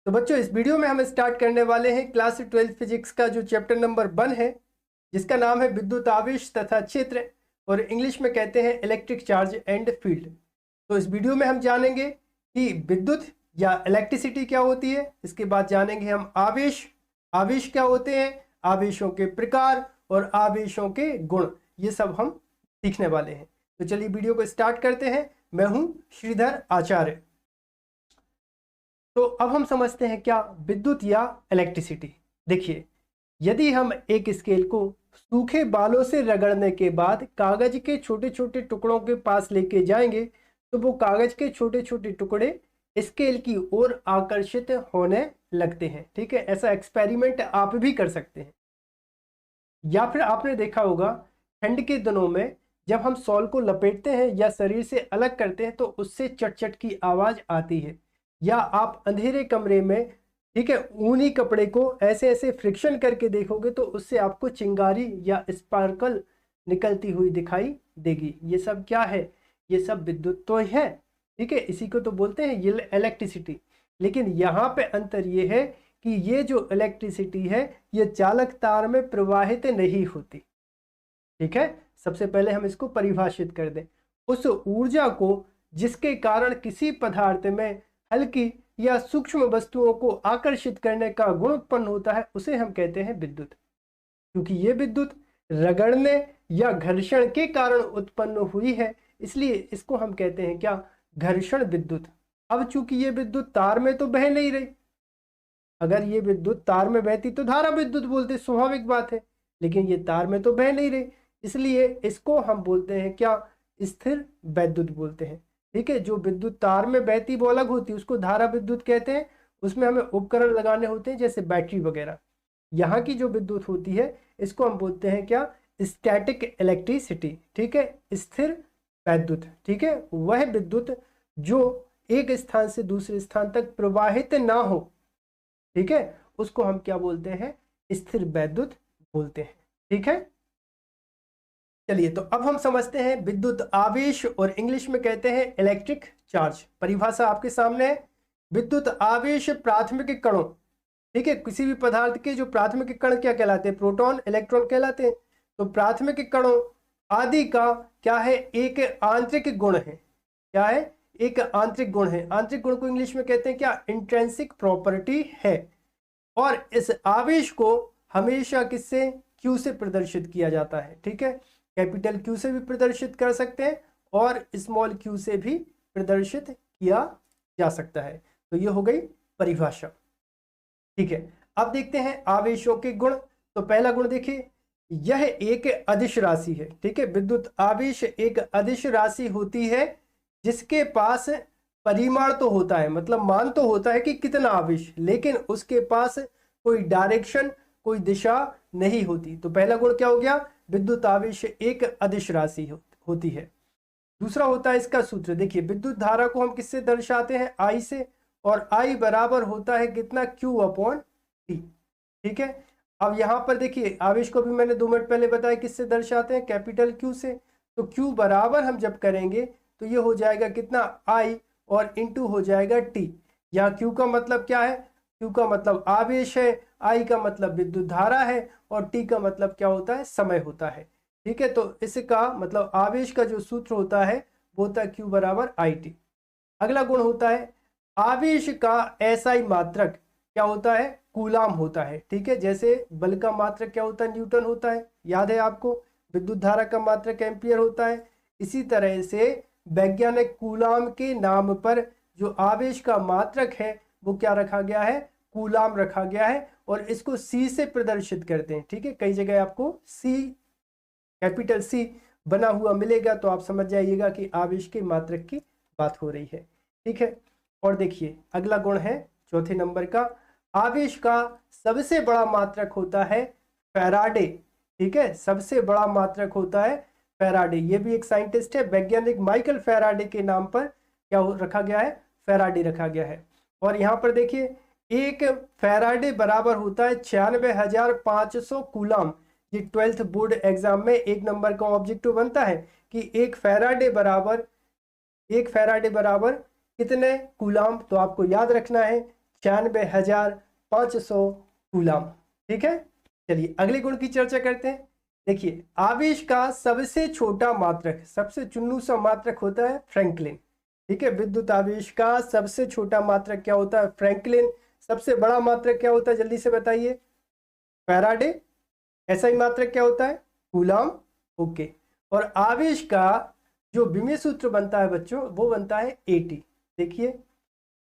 तो बच्चों, इस वीडियो में हम स्टार्ट करने वाले हैं क्लास 12 फिजिक्स का जो चैप्टर नंबर 1 है, जिसका नाम है विद्युत आवेश तथा क्षेत्र, और इंग्लिश में कहते हैं इलेक्ट्रिक चार्ज एंड फील्ड। तो इस वीडियो में हम जानेंगे कि विद्युत या इलेक्ट्रिसिटी क्या होती है। इसके बाद जानेंगे हम आवेश, आवेश क्या होते हैं, आवेशों के प्रकार और आवेशों के गुण, ये सब हम सीखने वाले हैं। तो चलिए वीडियो को स्टार्ट करते हैं। मैं हूं श्रीधर आचार्य। तो अब हम समझते हैं क्या विद्युत या इलेक्ट्रिसिटी। देखिए, यदि हम एक स्केल को सूखे बालों से रगड़ने के बाद कागज के छोटे छोटे टुकड़ों के पास लेके जाएंगे तो वो कागज के छोटे छोटे टुकड़े स्केल की ओर आकर्षित होने लगते हैं। ठीक है, ऐसा एक्सपेरिमेंट आप भी कर सकते हैं। या फिर आपने देखा होगा ठंड के दिनों में जब हम शॉल को लपेटते हैं या शरीर से अलग करते हैं तो उससे चट चट की आवाज आती है। या आप अंधेरे कमरे में, ठीक है, ऊनी कपड़े को ऐसे ऐसे फ्रिक्शन करके देखोगे तो उससे आपको चिंगारी या स्पार्कल निकलती हुई दिखाई देगी। ये सब क्या है? ये सब विद्युत तो है। ठीक है, इसी को तो बोलते हैं ये इलेक्ट्रिसिटी। लेकिन यहाँ पे अंतर ये है कि ये जो इलेक्ट्रिसिटी है ये चालक तार में प्रवाहित नहीं होती। ठीक है, सबसे पहले हम इसको परिभाषित कर दें। उस ऊर्जा को जिसके कारण किसी पदार्थ में हल्की या सूक्ष्म वस्तुओं को आकर्षित करने का गुण उत्पन्न होता है उसे हम कहते हैं विद्युत। क्योंकि ये विद्युत रगड़ने या घर्षण के कारण उत्पन्न हुई है, इसलिए इसको हम कहते हैं क्या? घर्षण विद्युत। अब चूंकि ये विद्युत तार में तो बह नहीं रही, अगर ये विद्युत तार में बहती तो धारा विद्युत बोलते, स्वाभाविक बात है। लेकिन ये तार में तो बह नहीं रही, इसलिए इसको हम बोलते हैं क्या? स्थिर वैद्युत बोलते हैं। ठीक है, जो विद्युत तार में बहती वो अलग होती है, उसको धारा विद्युत कहते हैं। उसमें हमें उपकरण लगाने होते हैं जैसे बैटरी वगैरह। यहाँ की जो विद्युत होती है इसको हम बोलते हैं क्या? Static electricity. ठीक है, स्थिर वैद्युत। ठीक है, वह विद्युत जो एक स्थान से दूसरे स्थान तक प्रवाहित ना हो, ठीक है, उसको हम क्या बोलते हैं? स्थिर वैद्युत बोलते हैं। ठीक है, चलिए तो अब हम समझते हैं विद्युत आवेश, और इंग्लिश में कहते हैं इलेक्ट्रिक चार्ज। परिभाषा आपके सामने है। विद्युत आवेश प्राथमिक कणों, ठीक है, किसी भी पदार्थ के जो प्राथमिक कण क्या कहलाते हैं? प्रोटॉन, इलेक्ट्रॉन कहलाते हैं। तो प्राथमिक कणों आदि का क्या है? एक आंतरिक गुण है। क्या है? एक आंतरिक गुण है। आंतरिक गुण को इंग्लिश में कहते हैं क्या? इंट्रिंसिक प्रॉपर्टी है। और इस आवेश को हमेशा किससे? क्यू से प्रदर्शित किया जाता है। ठीक है, कैपिटल क्यू से भी प्रदर्शित कर सकते हैं और स्मॉल क्यू से भी प्रदर्शित किया जा सकता है। तो ये हो गई परिभाषा। ठीक है, अब देखते हैं आवेशों के गुण। तो पहला गुण देखिए, यह एक अदिश राशि है। ठीक है, विद्युत आवेश एक अदिश राशि होती है जिसके पास परिमाण तो होता है, मतलब मान तो होता है कि कितना आवेश, लेकिन उसके पास कोई डायरेक्शन, कोई दिशा नहीं होती। तो पहला गुण क्या हो गया? विद्युत आवेश एक अदिश राशि होती है। दूसरा होता है इसका सूत्र। देखिए, विद्युत धारा को हम किससे दर्शाते हैं? आई से, और आई बराबर होता है कितना? Q upon T। ठीक है, अब यहां पर देखिए आवेश को भी मैंने 2 मिनट पहले बताया किससे दर्शाते हैं? कैपिटल Q से। तो Q बराबर हम जब करेंगे तो ये हो जाएगा कितना? I, और इंटू हो जाएगा T। यहाँ Q का मतलब क्या है? Q का मतलब आवेश है, I का मतलब विद्युत धारा है, और T का मतलब क्या होता है? समय होता है। ठीक है, तो इसका मतलब आवेश का जो सूत्र होता है वो होता है Q बराबर IT। अगला गुण होता है आवेश का SI मात्रक क्या होता है? कूलाम होता है। ठीक है, जैसे बल का मात्रक क्या होता है? न्यूटन होता है, याद है आपको। विद्युत धारा का मात्रक एम्पियर होता है। इसी तरह से वैज्ञानिक कूलाम के नाम पर जो आवेश का मात्रक है वो क्या रखा गया है? कूलाम रखा गया है, और इसको C से प्रदर्शित करते हैं। ठीक है, कई जगह आपको C, कैपिटल C बना हुआ मिलेगा, तो आप समझ जाइएगा कि आवेश के मात्रक की बात हो रही है। ठीक है, और देखिए अगला गुण है चौथे नंबर का, आवेश का सबसे बड़ा मात्रक होता है फैराडे। ठीक है, सबसे बड़ा मात्रक होता है फैराडे। ये भी एक साइंटिस्ट है, वैज्ञानिक माइकल फैराडे के नाम पर क्या रखा गया है? फैराडे रखा गया है। और यहाँ पर देखिए, एक फैराडे बराबर होता है 96,500 कूलाम। ये 12th बोर्ड एग्जाम में 1 नंबर का ऑब्जेक्टिव बनता है कि एक फैराडे बराबर कितने कूलाम? तो आपको याद रखना है 96,500 कूलाम। ठीक है, चलिए अगले गुण की चर्चा करते हैं। देखिए, आवेश का सबसे छोटा मात्रक, सबसे चुन्नू सा मात्रक होता है फ्रैंकलिन। ठीक है, विद्युत आवेश का सबसे छोटा मात्रक क्या होता है? फ्रैंकलिन। सबसे बड़ा मात्रक क्या होता है, जल्दी से बताइए? फैराडे। ऐसा ही मात्रक क्या होता है? कूलाम। ओके। और आवेश का जो विमेय सूत्र बनता है बच्चों, वो बनता है AT। देखिए,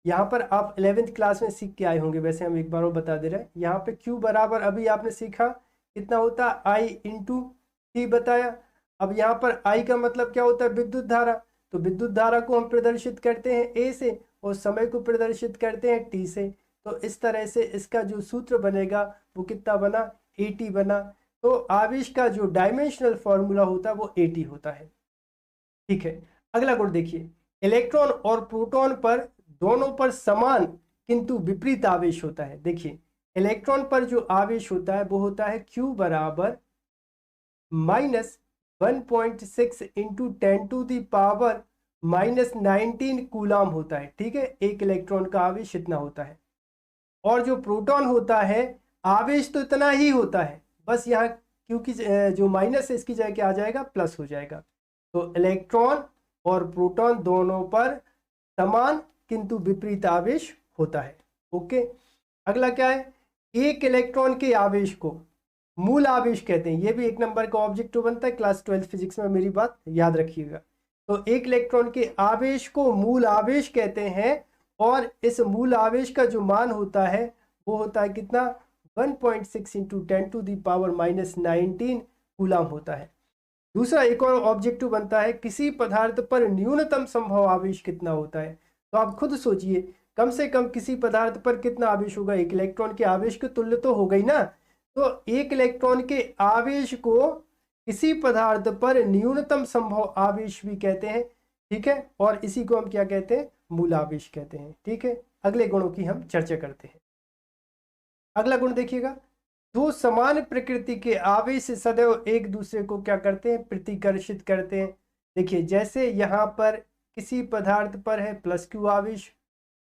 यहाँ पर आप 11th क्लास में सीख के आए होंगे, वैसे हम एक बार और बता दे रहे हैं। यहाँ पे Q बराबर अभी आपने सीखा कितना होता है? I इंटू T बताया। अब यहाँ पर I का मतलब क्या होता है? विद्युत धारा। तो विद्युत धारा को हम प्रदर्शित करते हैं A से और समय को प्रदर्शित करते हैं T से। तो इस तरह से इसका जो सूत्र बनेगा वो कितना बना? AT बना। तो आवेश का जो डायमेंशनल फॉर्मूला होता है वो AT होता है। ठीक है, अगला गुण देखिए, इलेक्ट्रॉन और प्रोटॉन पर दोनों पर समान किंतु विपरीत आवेश होता है। देखिए, इलेक्ट्रॉन पर जो आवेश होता है वो होता है Q बराबर -1.6 इंटू 10⁻⁻19 कूलाम होता है। ठीक है, एक इलेक्ट्रॉन का आवेश इतना होता है। और जो प्रोटॉन होता है, आवेश तो इतना ही होता है, बस यहाँ क्योंकि जो माइनस है इसकी जगह क्या आ जाएगा? प्लस हो जाएगा। तो इलेक्ट्रॉन और प्रोटॉन दोनों पर समान किंतु विपरीत आवेश होता है। ओके, अगला क्या है? एक इलेक्ट्रॉन के आवेश को मूल आवेश कहते हैं। ये भी एक नंबर का ऑब्जेक्टिव बनता है क्लास 12 फिजिक्स में, मेरी बात याद रखिएगा। तो एक इलेक्ट्रॉन के आवेश को मूल आवेश कहते हैं और इस मूल आवेश का जो मान होता है वो होता है कितना? 1.6 इंटू 10⁻⁻19 कूलाम होता है। दूसरा एक और ऑब्जेक्टिव बनता है, किसी पदार्थ पर न्यूनतम संभव आवेश कितना होता है? तो आप खुद सोचिए, कम से कम किसी पदार्थ पर कितना आवेश होगा? एक इलेक्ट्रॉन के आवेश के तुल्य तो हो गई ना। तो एक इलेक्ट्रॉन के आवेश को किसी पदार्थ पर न्यूनतम संभव आवेश भी कहते हैं। ठीक है, और इसी को हम क्या कहते हैं? मूल आवेश कहते हैं। ठीक है, अगले गुणों की हम चर्चा करते हैं। अगला गुण देखिएगा, दो समान प्रकृति के आवेश सदैव एक दूसरे को क्या करते हैं? प्रतिकर्षित करते हैं। देखिए, जैसे यहाँ पर किसी पदार्थ पर है +Q आवेश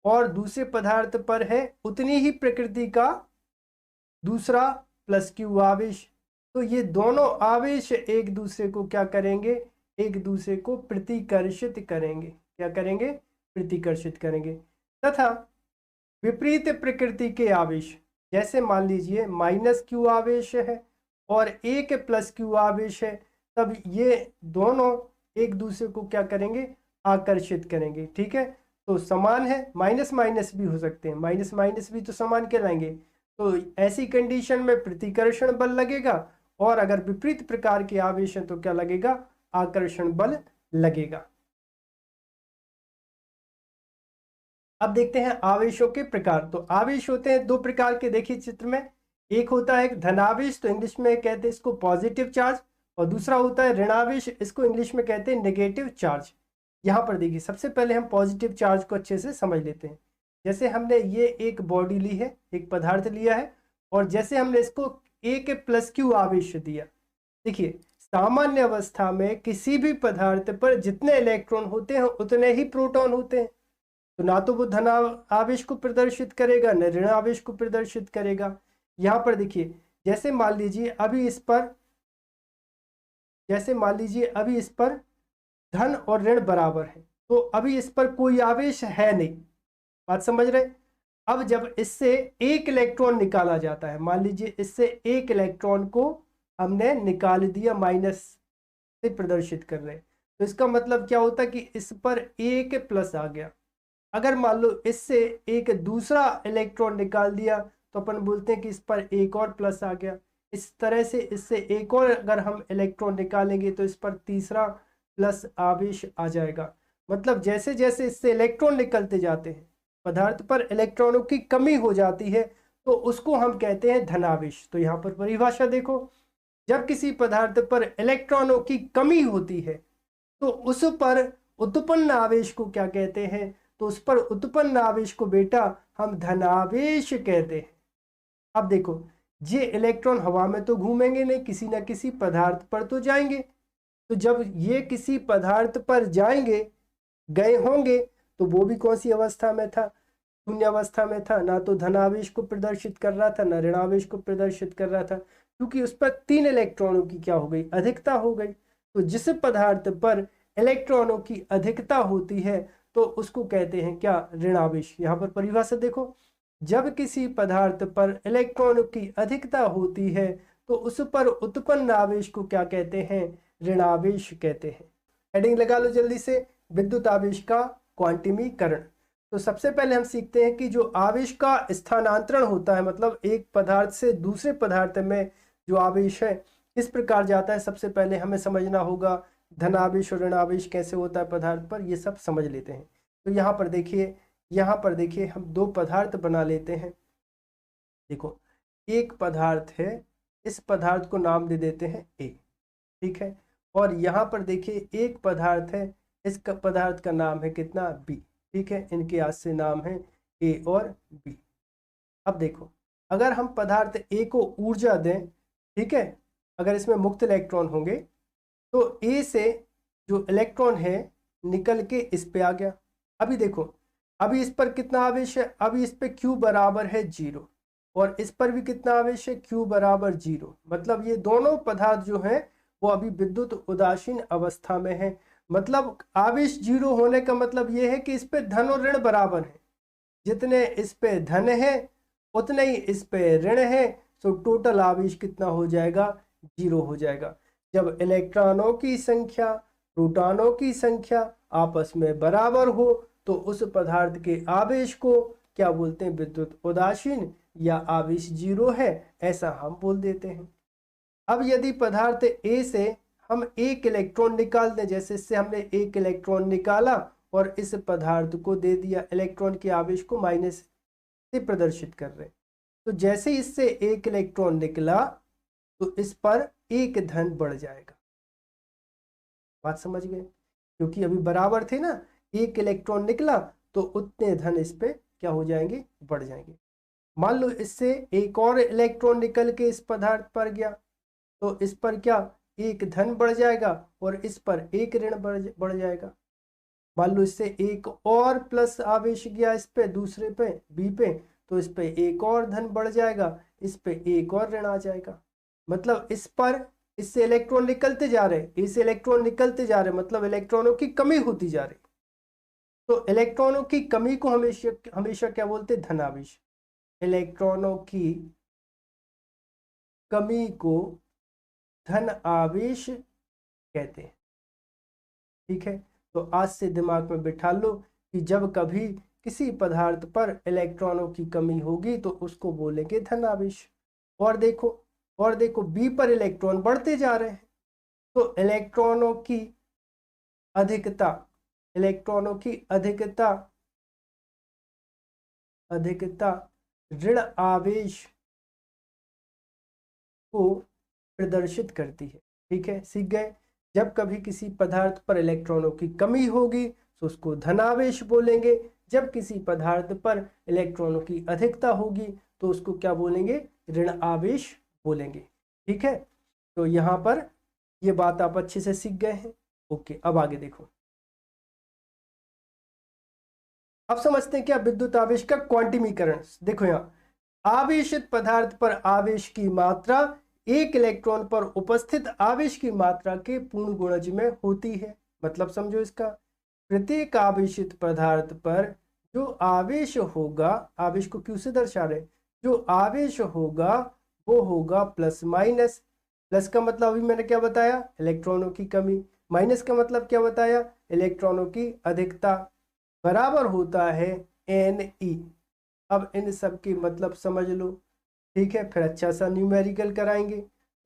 और दूसरे पदार्थ पर है उतनी ही प्रकृति का दूसरा +Q आवेश, तो ये दोनों आवेश एक दूसरे को क्या करेंगे? एक दूसरे को प्रतिकर्षित करेंगे। क्या करेंगे? प्रतिकर्षित करेंगे। तथा विपरीत प्रकृति के आवेश, जैसे मान लीजिए -Q आवेश है और एक +Q आवेश है, तब ये दोनों एक दूसरे को क्या करेंगे? आकर्षित करेंगे। ठीक है, तो समान है, माइनस माइनस भी हो सकते हैं, माइनस माइनस भी तो समान कहलाएंगे। तो ऐसी कंडीशन में प्रतिकर्षण बल लगेगा और अगर विपरीत प्रकार के आवेश हैं तो क्या लगेगा? आकर्षण बल लगेगा। अब देखते हैं आवेशों के प्रकार। तो आवेश होते हैं दो प्रकार के, देखिए चित्र में। एक होता है धनावेश, तो इंग्लिश में कहते हैं इसको पॉजिटिव चार्ज, और दूसरा होता है ऋणावेश, इसको इंग्लिश में कहते हैं नेगेटिव चार्ज। यहाँ पर देखिए, सबसे पहले हम पॉजिटिव चार्ज को अच्छे से समझ लेते हैं। जैसे हमने ये एक बॉडी ली है, एक पदार्थ लिया है, और जैसे हमने इसको एक +Q आवेश दिया। देखिए, सामान्य अवस्था में किसी भी पदार्थ पर जितने इलेक्ट्रॉन होते हैं उतने ही प्रोटॉन होते हैं। तो ना तो वो धन आवेश को प्रदर्शित करेगा न ऋण आवेश को प्रदर्शित करेगा। यहाँ पर देखिए, जैसे मान लीजिए अभी इस पर धन और ऋण बराबर है, तो अभी इस पर कोई आवेश है नहीं। बात समझ रहे? अब जब इससे एक इलेक्ट्रॉन निकाला जाता है, मान लीजिए इससे एक इलेक्ट्रॉन को हमने निकाल दिया, माइनस से प्रदर्शित कर रहे हैं, तो इसका मतलब क्या होता है कि इस पर एक प्लस आ गया। अगर मान लो इससे एक दूसरा इलेक्ट्रॉन निकाल दिया तो अपन बोलते हैं कि इस पर एक और प्लस आ गया। इस तरह से इससे एक और अगर हम इलेक्ट्रॉन निकालेंगे तो इस पर तीसरा प्लस आवेश आ जाएगा। मतलब जैसे जैसे इससे इलेक्ट्रॉन निकलते जाते हैं, पदार्थ पर इलेक्ट्रॉनों की कमी हो जाती है, तो उसको हम कहते हैं धनावेश। तो यहाँ पर परिभाषा देखो, जब किसी पदार्थ पर इलेक्ट्रॉनों की कमी होती है तो उस पर उत्पन्न आवेश को क्या कहते हैं? तो उस पर उत्पन्न आवेश को बेटा हम धनावेश कहते हैं। अब देखो, ये इलेक्ट्रॉन हवा में तो घूमेंगे नहीं, किसी न किसी पदार्थ पर तो जाएंगे। तो जब ये किसी पदार्थ पर गए होंगे, तो वो भी कौन सी अवस्था में था? शून्यावस्था में था, ना तो धनावेश को प्रदर्शित कर रहा था ना ऋणावेश को प्रदर्शित कर रहा था, क्योंकि उस पर 3 इलेक्ट्रॉनों की क्या हो गई, अधिकता हो गई। तो जिस पदार्थ पर इलेक्ट्रॉनों की अधिकता होती है तो उसको कहते हैं क्या, ऋणावेश। यहाँ पर परिभाषा देखो, जब किसी पदार्थ पर इलेक्ट्रॉनों की अधिकता होती है तो उस पर उत्पन्न आवेश को क्या कहते हैं, ऋणावेश कहते हैं। हेडिंग लगा लो जल्दी से, विद्युत आवेश का क्वांटिमीकरण। तो सबसे पहले हम सीखते हैं कि जो आवेश का स्थानांतरण होता है, मतलब एक पदार्थ से दूसरे पदार्थ में जो आवेश है किस प्रकार जाता है, सबसे पहले हमें समझना होगा धनावेश और ऋणावेश कैसे होता है पदार्थ पर, ये सब समझ लेते हैं। तो यहाँ पर देखिए हम दो पदार्थ बना लेते हैं। देखो एक पदार्थ है, इस पदार्थ को नाम दे देते हैं ए, ठीक है। और यहाँ पर देखिए एक पदार्थ है, इस पदार्थ का नाम है कितना, बी, ठीक है। इनके आज से नाम है ए और बी। अब देखो अगर हम पदार्थ ए को ऊर्जा दें, ठीक है, अगर इसमें मुक्त इलेक्ट्रॉन होंगे तो ए से जो इलेक्ट्रॉन है निकल के इस पे आ गया। अभी देखो अभी इस पर कितना आवेश है, अभी इस पे Q बराबर है 0 और इस पर भी कितना आवेश है, Q बराबर 0। मतलब ये दोनों पदार्थ जो हैं वो अभी विद्युत उदासीन अवस्था में है। मतलब आवेश 0 होने का मतलब ये है कि इस पे धन और ऋण बराबर है, जितने इस पे धन है उतने ही इस पे ऋण है। तो टोटल आवेश कितना हो जाएगा, 0 हो जाएगा। जब इलेक्ट्रॉनों की संख्या प्रोटॉनों की संख्या आपस में बराबर हो तो उस पदार्थ के आवेश को क्या बोलते हैं, विद्युत उदासीन या आवेश 0 है, ऐसा हम बोल देते हैं। अब यदि पदार्थ ए से हम एक इलेक्ट्रॉन निकाल दें, जैसे इससे हमने एक इलेक्ट्रॉन निकाला और इस पदार्थ को दे दिया, इलेक्ट्रॉन के आवेश को माइनस से प्रदर्शित कर रहे हैं, तो जैसे इससे एक इलेक्ट्रॉन निकला तो इस पर एक धन बढ़ जाएगा। बात समझ गए, क्योंकि अभी बराबर थे ना, एक इलेक्ट्रॉन निकला तो उतने धन इस पे क्या हो जाएंगे, बढ़ जाएंगे। मान लो इससे एक और इलेक्ट्रॉन निकल के इस पदार्थ पर गया तो इस पर क्या, एक धन बढ़ जाएगा और इस पर एक ऋण बढ़ जाएगा। मान लो इससे एक और प्लस आवेश गया इस पे, दूसरे पे बी पे, तो इस पे एक और धन बढ़ जाएगा, इस पे एक और ऋण आ जाएगा। मतलब इस पर इससे इलेक्ट्रॉन निकलते जा रहे, इससे इलेक्ट्रॉन निकलते जा रहे, मतलब इलेक्ट्रॉनों की कमी होती जा रही। तो इलेक्ट्रॉनों की कमी को हमेशा हमेशा क्या बोलते हैं, धनावेश। इलेक्ट्रॉनों की कमी को धन आवेश कहते हैं, ठीक है। तो आज से दिमाग में बिठा लो कि जब कभी किसी पदार्थ पर इलेक्ट्रॉनों की कमी होगी तो उसको बोलेंगे धन आवेश। और देखो बी पर इलेक्ट्रॉन बढ़ते जा रहे हैं तो इलेक्ट्रॉनों की अधिकता ऋण आवेश को प्रदर्शित करती है, ठीक है। सीख गए, जब कभी किसी पदार्थ पर इलेक्ट्रॉनों की कमी होगी तो उसको धनावेश बोलेंगे, जब किसी पदार्थ पर इलेक्ट्रॉनों की अधिकता होगी तो उसको क्या बोलेंगे, ऋण आवेश बोलेंगे, ठीक है। तो यहाँ पर ये बात आप अच्छे से सीख गए हैं। ओके, अब आगे देखो, अब समझते हैं क्या विद्युत आवेश का क्वांटिमीकरण। देखो यहाँ आवेशित पदार्थ पर आवेश की मात्रा एक इलेक्ट्रॉन पर उपस्थित आवेश की मात्रा के पूर्ण गुणज में होती है। मतलब समझो इसका, प्रत्येक आवेशित पदार्थ पर जो आवेश होगा, आवेश को क्यू से दर्शा रहे, जो आवेश होगा वो होगा प्लस माइनस। प्लस का मतलब अभी मैंने क्या बताया, इलेक्ट्रॉनों की कमी। माइनस का मतलब क्या बताया, इलेक्ट्रॉनों की अधिकता। बराबर होता है NE। अब इन सब की मतलब समझ लो, ठीक है। फिर अच्छा सा न्यूमेरिकल कराएंगे,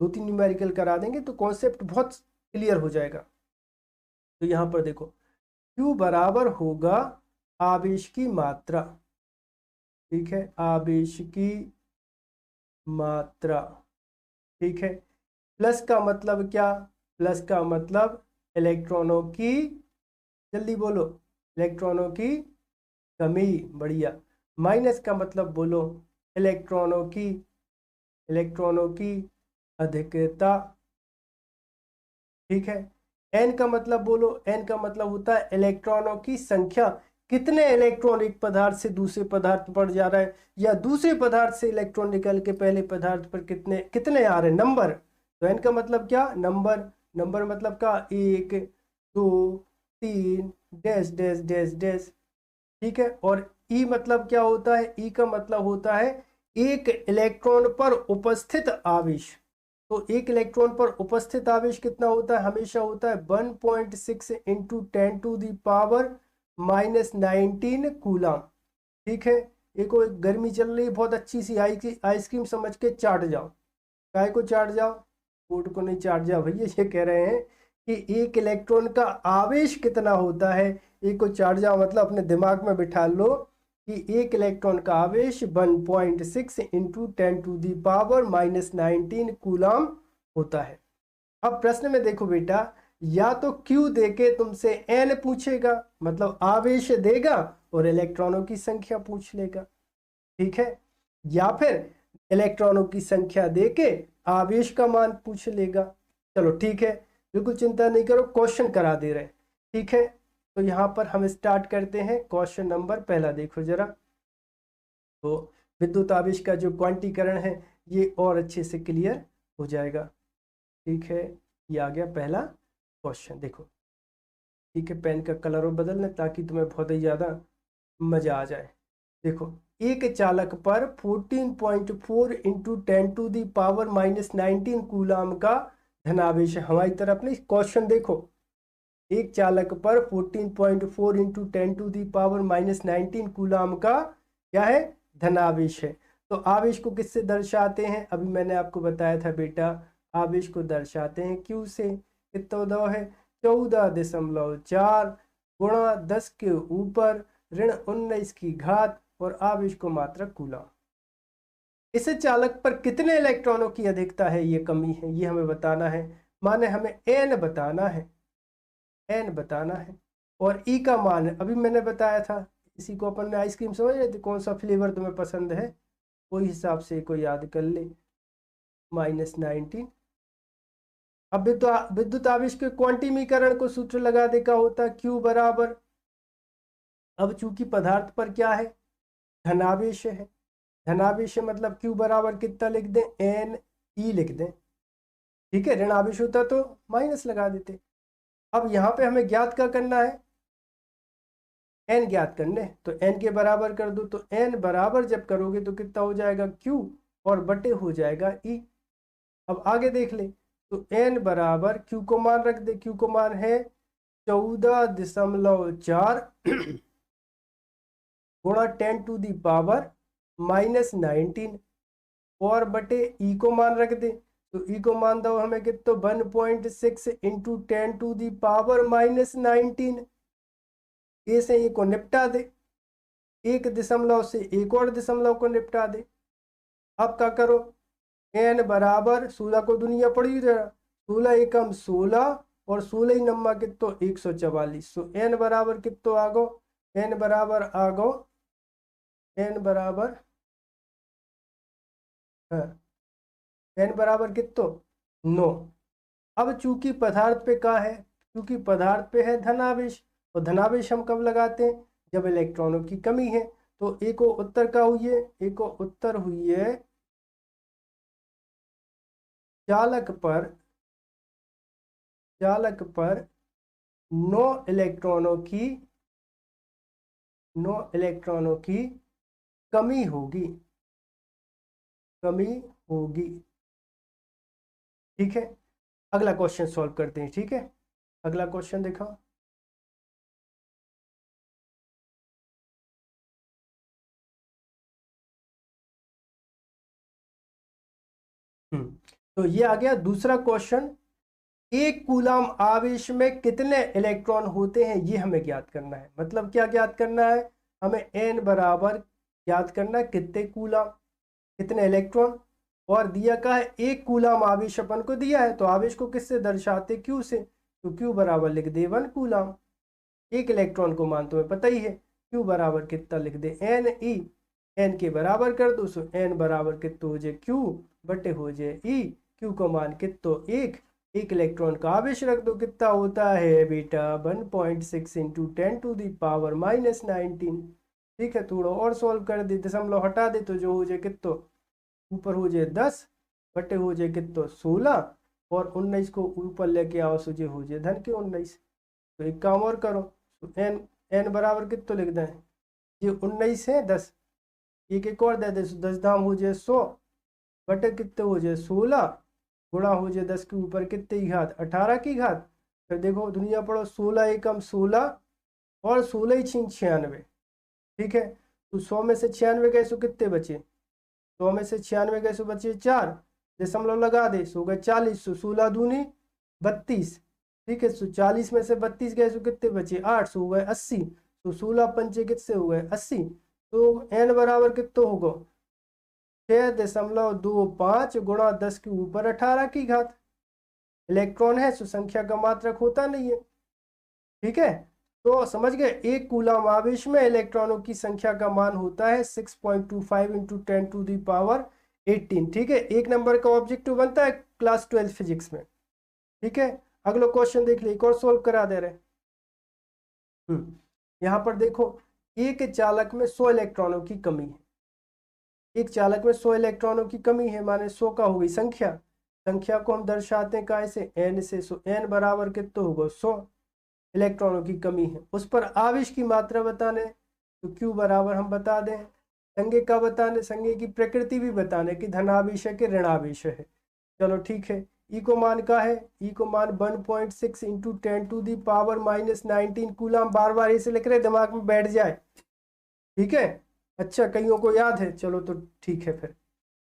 2-3 न्यूमेरिकल करा देंगे तो कॉन्सेप्ट बहुत क्लियर हो जाएगा। तो यहाँ पर देखो Q बराबर होगा आवेश की मात्रा, ठीक है, आवेश की मात्रा, ठीक है। प्लस का मतलब क्या, प्लस का मतलब इलेक्ट्रॉनों की, जल्दी बोलो, इलेक्ट्रॉनों की कमी, बढ़िया। माइनस का मतलब बोलो इलेक्ट्रॉनों की अधिकता, ठीक है। एन का मतलब बोलो, एन का मतलब होता है इलेक्ट्रॉनों की संख्या, कितने इलेक्ट्रॉन एक पदार्थ से दूसरे पदार्थ पर जा रहा है, या दूसरे पदार्थ से इलेक्ट्रॉन निकल के पहले पदार्थ पर कितने कितने आ रहे हैं, नंबर। तो एन का मतलब क्या, नंबर। नंबर मतलब का 1 2 3 डैश डैश डैश डैश। ठीक है। और ई मतलब क्या होता है, ई का मतलब होता है एक इलेक्ट्रॉन पर उपस्थित आवेश। तो एक इलेक्ट्रॉन पर उपस्थित आवेश कितना होता है, हमेशा होता है 1.6 इंटू 10⁻⁻19 कूलम। ठीक है। एक गर्मी चल रही है, बहुत अच्छी सी आइसक्रीम समझ के चाट जाओ। काय को चाट जाओ, बोर्ड को नहीं चाट जाओ भैया। ये कह रहे हैं कि एक इलेक्ट्रॉन का आवेश कितना होता है, एक को चाट जाओ मतलब अपने दिमाग में बिठा लो कि एक इलेक्ट्रॉन का आवेश 1.6 इंटू 10⁻⁻19 कूलम होता है। अब प्रश्न में देखो बेटा, या तो Q देके तुमसे N पूछेगा, मतलब आवेश देगा और इलेक्ट्रॉनों की संख्या पूछ लेगा। ठीक है। या फिर इलेक्ट्रॉनों की संख्या देके आवेश का मान पूछ लेगा। चलो ठीक है, बिल्कुल चिंता नहीं करो, क्वेश्चन करा दे रहे हैं। ठीक है। तो यहाँ पर हम स्टार्ट करते हैं। क्वेश्चन नंबर पहला देखो जरा। तो विद्युत आवेश का जो क्वांटीकरण है ये और अच्छे से क्लियर हो जाएगा। ठीक है। ये आ गया पहला क्वेश्चन, देखो। ठीक है। पेन का कलर बदल लें ताकि तुम्हें बहुत ही ज़्यादा मज़ा आ जाए। देखो, एक चालक पर 14.4 इंटू 10⁻⁻19 कूलाम का धनावेश है। हमारी तरफ नहीं, क्वेश्चन देखो। एक चालक पर 14.4 इंटू 10⁻⁻19 कूलाम का क्या है, धनावेश है। तो आवेश को किससे दर्शाते हैं, अभी मैंने आपको बताया था बेटा, आवेश को दर्शाते हैं Q से। कितना दो है, 14.4 गुणा 10 के ऊपर ऋण 19 की घात और आवेश को मात्रक कूलम। इस चालक पर कितने इलेक्ट्रॉनों की अधिकता है, ये कमी है, ये हमें बताना है। माने हमें N बताना है, N बताना है। और E का मान अभी मैंने बताया था, इसी को अपन ने आइसक्रीम समझ रहे थे, कौन सा फ्लेवर तुम्हें पसंद है कोई हिसाब से कोई याद कर ले, -19। अब विद्युत आवेश के क्वांटिमीकरण को सूत्र लगा दे का होता है Q बराबर, अब चूंकि पदार्थ पर क्या है, धनावेश है, धनावेश है मतलब Q बराबर कितना लिख दें, NE लिख दें। ठीक है। ऋण आवेश होता तो माइनस लगा देते। अब यहाँ पे हमें ज्ञात क्या करना है, N ज्ञात करने, तो N के बराबर कर दो। तो N बराबर जब करोगे तो कितना हो जाएगा, Q और बटे हो जाएगा E। अब आगे देख ले, तो N बराबर Q को मान रख दे, Q को मान है 14.4 गुणा 10⁻⁻19 और बटे E को मान रख दे। तो E को मान दो हमें कितना, 1.6 इंटू 10⁻⁻19। ए से ए को निपटा दे, एक दशमलव से एक और दशमलव को निपटा दे। अब क्या करो, N बराबर 16 को दुनिया पड़ी जरा, 16 एकम 16 और 16 नम्मा कितो 144। तो N बराबर कितो आ गो, N बराबर आ गो, N बराबर N बराबर कितो 9। अब चूंकि पदार्थ पे का है, क्योंकि पदार्थ पे है धनावेश, और धनावेश हम कब लगाते हैं, जब इलेक्ट्रॉनों की कमी है। तो एक उत्तर का हुई है, एक उत्तर हुई है चालक पर 9 इलेक्ट्रॉनों की कमी होगी, ठीक है। अगला क्वेश्चन सॉल्व करते हैं। ठीक है। अगला क्वेश्चन देखो। तो ये आ गया दूसरा क्वेश्चन, एक कूलम आवेश में कितने इलेक्ट्रॉन होते हैं ये हमें ज्ञात करना है। मतलब क्या ज्ञात करना है, हमें N बराबर ज्ञात करना है कितने कूलम, कितने इलेक्ट्रॉन, और दिया का है एक कूलम आवेश अपन को दिया है। तो आवेश को किससे दर्शाते, Q से। तो Q बराबर लिख दे 1 कूलम। एक इलेक्ट्रॉन को मान तुम्हें पता ही है, Q बराबर कितना लिख दे, NE। N के बराबर कर दो, सो N बराबर कितना हो जाए Q बटे हो जाए E। Q को मान कितो 1, एक इलेक्ट्रॉन का आवेश रख दो, कितना होता है बेटा 1.6 इंटू 10⁻⁻19। ठीक है, थोड़ा और सॉल्व कर दे, दशमलव हटा दे तो जो हो जाए कितो ऊपर हो जाए 10 बटे हो जाए कितो 16 और 19 को ऊपर लेके आओ सो जो हो जाए धन के 19। तो एक काम और करो, तो एन बराबर कितो लिख दें, ये 19 है 10, एक और दे दे 10 धाम हो जाए 100 बटे कितने हो जाए 16 गुणा हो जाए 10 के ऊपर कितने की घात 18 की घात। फिर देखो दुनिया पढ़ो 16 एकम 16 और 16 छीन 96। ठीक है, तो 100 में से 96 गए सो कितने बचे, 100 में से 96 गए सो बचे 4, दशमलव लगा दे सो गए 40, सो 16 दूनी 32। ठीक है, सो 40 में से 32 गए सो कितने बचे 8, सो हो गए 80, तो 16 पंचे कितने हो गए 80। तो एन बराबर कितना होगा 6.25 गुणा 10 के ऊपर 18 की घात। इलेक्ट्रॉन है सो संख्या का मात्रक होता नहीं है। ठीक है, तो समझ गए, एक कूलम आवेश में इलेक्ट्रॉनों की संख्या का मान होता है 6.25 इंटू 10⁻18। ठीक है, एक नंबर का ऑब्जेक्टिव बनता है क्लास 12 फिजिक्स में। ठीक है, अगला क्वेश्चन देख ले, एक और सोल्व करा दे रहे। यहाँ पर देखो, एक चालक में 100 इलेक्ट्रॉनों की कमी है, एक चालक में 100 इलेक्ट्रॉनों की कमी है, माने 100 का हो गई संख्या, संख्या को हम दर्शाते हैं काय से एन से, सो एन बराबर कितना होगा 100 इलेक्ट्रॉनों की कमी है। उस पर आवेश की मात्रा बताने, तो क्यू बराबर हम बता दें, संज्ञा का बताने, संज्ञा की प्रकृति भी बताने कि धनावेश है कि ऋणावेश है। चलो ठीक है, ई को मान का है, ई को मान 1.6 इंटू 10⁻⁻19 कूलम, बार बार इसे लिख रहे दिमाग में बैठ जाए। ठीक है, अच्छा कईयों को याद है, चलो तो ठीक है, फिर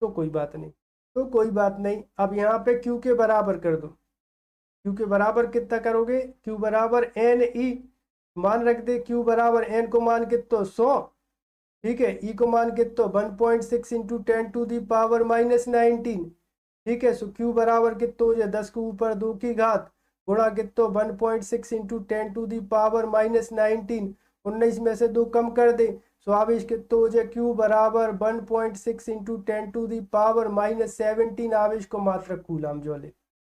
तो कोई बात नहीं, तो कोई बात नहीं। अब यहाँ पे क्यू के बराबर कर दो, क्यू के बराबर कितना करोगे, क्यू बराबर एन ई मान रख दे, क्यू बराबर एन को मान कितना 100। ठीक है, ई को मान कितना 1.6 इंटू 10⁻⁻19। ठीक है, सो क्यू बराबर कितना हो जाए 10 के ऊपर 2 की घात गुणा कितना 1.6 इंटू 10⁻⁻19। 19 में से 2 कम कर दे, सो आवेश कितना हो जाए क्यू बराबर 1.6 इंटू 10⁻⁻17 आवेश को मात्रक कूलम जूल।